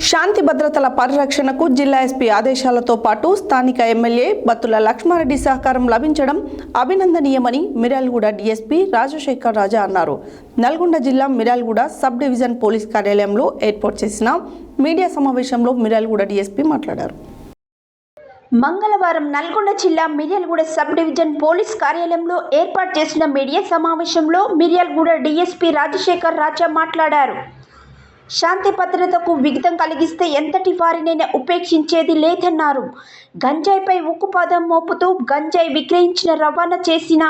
శాంతి భద్రతల పరిరక్షణకు జిల్లా ఎస్పీ ఆదేశాలతో పాటు స్థానిక ఎమ్మెల్యే బత్తుల లక్ష్మారెడ్డి సహకారం లభించడం అభినందనీయమని మిర్యాలగూడ డీఎస్పీ రాజశేఖర్ రాజా అన్నారు. నల్గొండ జిల్లా మిర్యాలగూడ సబ్ డివిజన్ పోలీస్ కార్యాలయంలో ఏర్పాటు చేసిన మీడియా సమావేశంలో మిర్యాలగూడ డీఎస్పీ మాట్లాడారు. మంగళవారం నల్గొండ జిల్లా మిర్యాలగూడ సబ్ డివిజన్ పోలీస్ కార్యాలయంలో ఏర్పాటు చేసిన మీడియా సమావేశంలో మిర్యాలగూడ డీఎస్పీ రాజశేఖర్ రాజా మాట్లాడారు. శాంతి భద్రతకు విఘాతం కలిగిస్తే ఎంతటి వారినైనా ఉపేక్షించేది లేదన్నారు. గంజాయిపై ఉక్కుపాదం మోపుతూ గంజాయి విక్రయించిన, రవాణా చేసిన,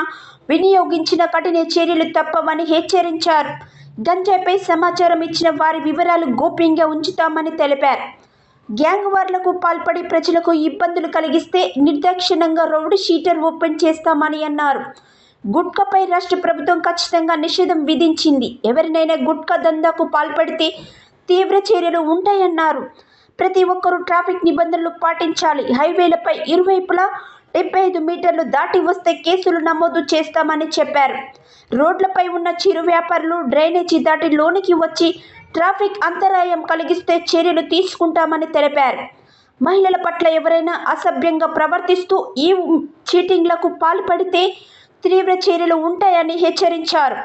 వినియోగించిన కఠిన చర్యలు తప్పవని హెచ్చరించారు. గంజాయిపై సమాచారం ఇచ్చిన వారి వివరాలు గోప్యంగా ఉంచుతామని తెలిపారు. గ్యాంగ్ వార్లకు పాల్పడి ప్రజలకు ఇబ్బందులు కలిగిస్తే నిర్దాక్షిణ్యంగా రౌడీ షీటర్ ఓపెన్ చేస్తామని అన్నారు. గుట్కాపై రాష్ట్ర ప్రభుత్వం ఖచ్చితంగా నిషేధం విధించింది. ఎవరినైనా గుట్కా దందాకు పాల్పడితే తీవ్ర చర్యలు ఉంటాయన్నారు. ప్రతి ఒక్కరూ ట్రాఫిక్ నిబంధనలు పాటించాలి. హైవేలపై ఇరువైపులా 75 మీటర్లు దాటి వస్తే కేసులు నమోదు చేస్తామని చెప్పారు. రోడ్లపై ఉన్న చిరు వ్యాపారులు డ్రైనేజీ దాటి లోనికి వచ్చి ట్రాఫిక్ అంతరాయం కలిగిస్తే చర్యలు తీసుకుంటామని తెలిపారు. మహిళల పట్ల ఎవరైనా అసభ్యంగా ప్రవర్తిస్తూ ఈ చీటింగ్లకు పాల్పడితే తీవ్ర చర్యలు ఉంటాయని హెచ్చరించారు.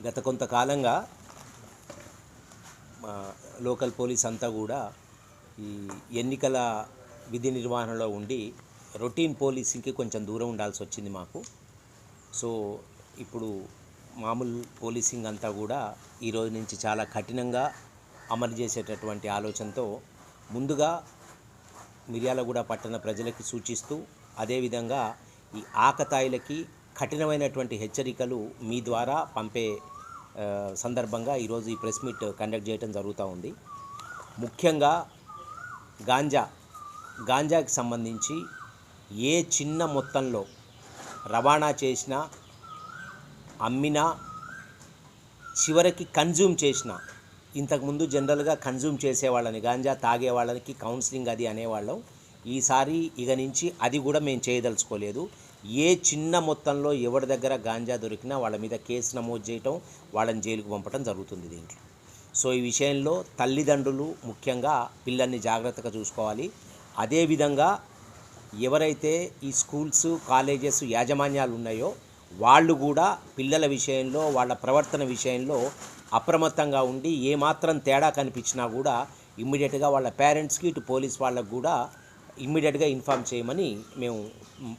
గత కొంతకాలంగా లోకల్ పోలీస్ అంతా కూడా ఈ ఎన్నికల విధి నిర్వహణలో ఉండి రొటీన్ పోలీసింగ్కి కొంచెం దూరం ఉండాల్సి వచ్చింది మాకు. సో ఇప్పుడు మామూలు పోలీసింగ్ అంతా కూడా ఈరోజు నుంచి చాలా కఠినంగా అమలు చేసేటటువంటి ఆలోచనతో ముందుగా మిర్యాలగూడ పట్టణ ప్రజలకి సూచిస్తూ, అదేవిధంగా ఈ ఆకతాయిలకి కఠినమైనటువంటి హెచ్చరికలు మీ ద్వారా పంపే సందర్భంగా ఈరోజు ఈ ప్రెస్ మీట్ కండక్ట్ చేయడం జరుగుతూ ఉంది. ముఖ్యంగా గాంజాకి సంబంధించి ఏ చిన్న మొత్తంలో రవాణా చేసినా, అమ్మినా, చివరికి కన్జ్యూమ్ చేసినా, ఇంతకుముందు జనరల్గా కన్జ్యూమ్ చేసేవాళ్ళని, గాంజా తాగే వాళ్ళకి కౌన్సిలింగ్ అది అనేవాళ్ళం. ఈసారి ఇక నుంచి అది కూడా మేము చేయదలుచుకోలేదు. ఏ చిన్న మొత్తంలో ఎవరి దగ్గర గాంజా దొరికినా వాళ్ళ మీద కేసు నమోదు చేయటం, వాళ్ళని జైలుకు పంపడం జరుగుతుంది దీంట్లో. సో ఈ విషయంలో తల్లిదండ్రులు ముఖ్యంగా పిల్లల్ని జాగ్రత్తగా చూసుకోవాలి. అదేవిధంగా ఎవరైతే ఈ స్కూల్స్, కాలేజెస్ యాజమాన్యాలు ఉన్నాయో వాళ్ళు కూడా పిల్లల విషయంలో, వాళ్ళ ప్రవర్తన విషయంలో అప్రమత్తంగా ఉండి ఏమాత్రం తేడా కనిపించినా కూడా ఇమ్మీడియట్గా వాళ్ళ పేరెంట్స్కి, ఇటు పోలీస్ వాళ్ళకు కూడా ఇమ్మీడియట్గా ఇన్ఫామ్ చేయమని మేము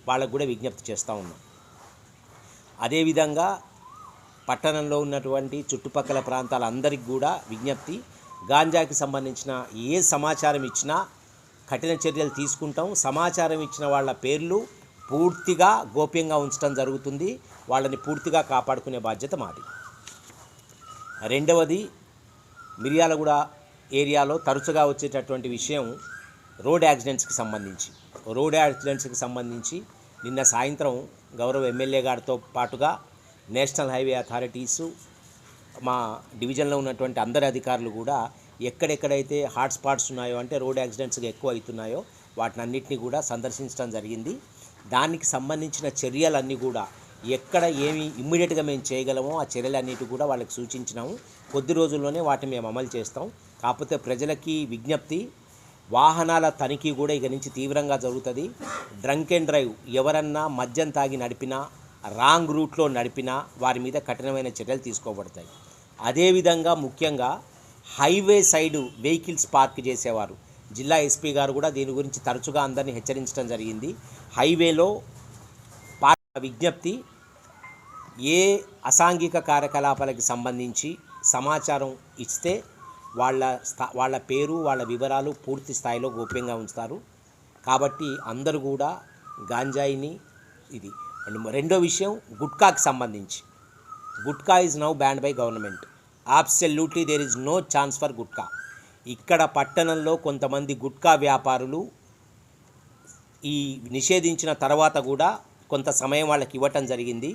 వాళ్ళకు కూడా విజ్ఞప్తి చేస్తూ ఉన్నాం. అదేవిధంగా పట్టణంలో ఉన్నటువంటి చుట్టుపక్కల ప్రాంతాలందరికీ కూడా విజ్ఞప్తి, గాంజాకి సంబంధించిన ఏ సమాచారం ఇచ్చినా కఠిన చర్యలు తీసుకుంటాం. సమాచారం ఇచ్చిన వాళ్ళ పేర్లు పూర్తిగా గోప్యంగా ఉంచడం జరుగుతుంది. వాళ్ళని పూర్తిగా కాపాడుకునే బాధ్యత మాది. రెండవది, మిర్యాలగూడ ఏరియాలో తరచుగా వచ్చేటటువంటి విషయం రోడ్ యాక్సిడెంట్స్కి సంబంధించి నిన్న సాయంత్రం గౌరవ ఎమ్మెల్యే గారితో పాటుగా నేషనల్ హైవే అథారిటీసు, మా డివిజన్లో ఉన్నటువంటి అందరి అధికారులు కూడా ఎక్కడెక్కడైతే హాట్స్పాట్స్ ఉన్నాయో, అంటే రోడ్ యాక్సిడెంట్స్ ఎక్కువ అవుతున్నాయో వాటిని అన్నింటినీ కూడా సందర్శించడం జరిగింది. దానికి సంబంధించిన చర్యలన్నీ కూడా ఎక్కడ ఏమి ఇమ్మీడియట్గా మేము చేయగలమో ఆ చర్యలన్నిటి కూడా వాళ్ళకి సూచించినాము. కొద్ది రోజుల్లోనే వాటిని మేము అమలు చేస్తాం. కాకపోతే ప్రజలకి విజ్ఞప్తి, వాహనాల తనిఖీ కూడా ఇక నుంచి తీవ్రంగా జరుగుతుంది. డ్రంక్ అండ్ డ్రైవ్ ఎవరన్నా మద్యం తాగి నడిపినా, రాంగ్ రూట్లో నడిపినా వారి మీద కఠినమైన చర్యలు తీసుకోబడతాయి. అదేవిధంగా ముఖ్యంగా హైవే సైడు వెహికల్స్ పార్క్ చేసేవారు, జిల్లా ఎస్పీ గారు కూడా దీని గురించి తరచుగా అందరినీ హెచ్చరించడం జరిగింది. హైవేలో విజ్ఞప్తి, ఏ అసాంఘిక కార్యకలాపాలకు సంబంధించి సమాచారం ఇస్తే వాళ్ళ పేరు, వాళ్ళ వివరాలు పూర్తి స్థాయిలో గోప్యంగా ఉంచుతారు. కాబట్టి అందరూ కూడా గాంజాయిని ఇది. రెండో విషయం, గుట్కాకి సంబంధించి, gutka is now banned by government. Absolutely there is no chance for gutka. ఇక్కడ పట్టణంలో కొంతమంది గుట్కా వ్యాపారులు ఈ నిషేధించిన తర్వాత కూడా కొంత సమయం వాళ్ళకి ఇవ్వటం జరిగింది.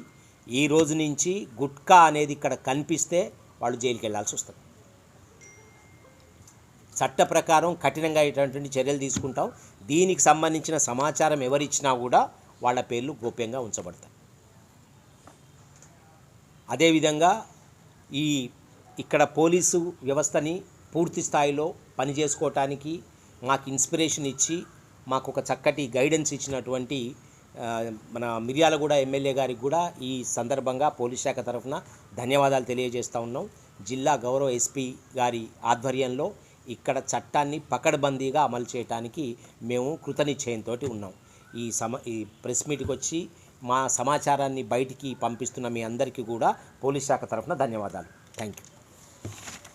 ఈ రోజు నుంచి గుట్కా అనేది ఇక్కడ కనిపిస్తే వాళ్ళు జైలుకి వెళ్ళాల్సి వస్తుంది. చట్ట ప్రకారం కఠినంగా ఇటువంటి చర్యలు తీసుకుంటాం. దీనికి సంబంధించిన సమాచారం ఎవరిచ్చినా కూడా వాళ్ళ పేర్లు గోప్యంగా ఉంచబడతాయి. అదేవిధంగా ఇక్కడ పోలీసు వ్యవస్థని పూర్తి స్థాయిలో పనిచేసుకోవటానికి మాకు ఇన్స్పిరేషన్ ఇచ్చి మాకు ఒక చక్కటి గైడెన్స్ ఇచ్చినటువంటి మన మిర్యాలగూడ ఎమ్మెల్యే గారికి కూడా ఈ సందర్భంగా పోలీస్ శాఖ తరఫున ధన్యవాదాలు తెలియజేస్తూ ఉన్నాం. జిల్లా గౌరవ ఎస్పీ గారి ఆధ్వర్యంలో ఇక్కడ చట్టాన్ని పకడ్బందీగా అమలు చేయడానికి మేము కృతనిశ్చయంతో ఉన్నాం. ఈ ప్రెస్ మీట్కి వచ్చి మా సమాచారాన్ని బయటికి పంపిస్తున్న మీ అందరికీ కూడా పోలీస్ శాఖ తరఫున ధన్యవాదాలు. Thank you.